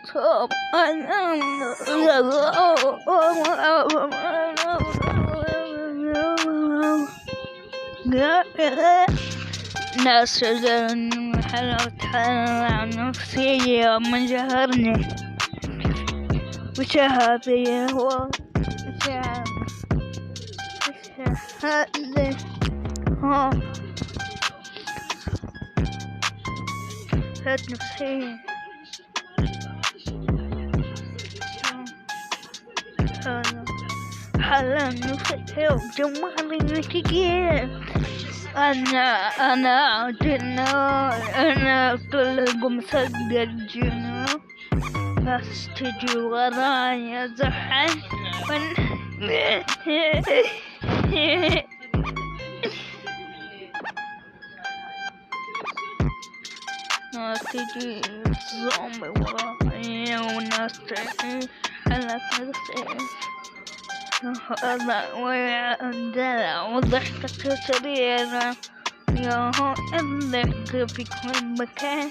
طب ناس حلوة عن نفسي من جهرني وشهادي هو شهادي ها هاد نفسي حالا نفسي وجمالي تجي أنا جنون أنا كلكم سجل جنون بس تجي ورايا زحف ناس تجي زومبي ورايا وناس تعيش على كرسي هذا ويا وضحكة كثيرة يا هو الضحك في كل مكان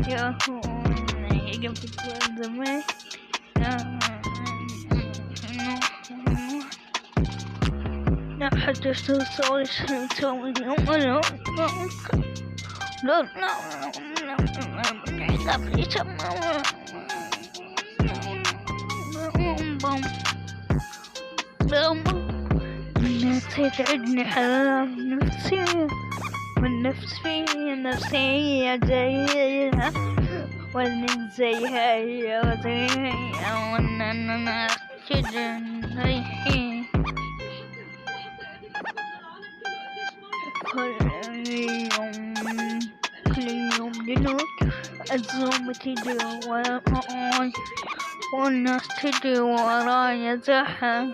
يا هو الضحك في كل زمان لا حتى تسوي يوم لا تسعدني حلال نفسي والنفسية زيها واللي زيها وزيها وأننا سجن ريحين كل يوم جنود الزوم تجي وراي والناس تجي ورايا زحف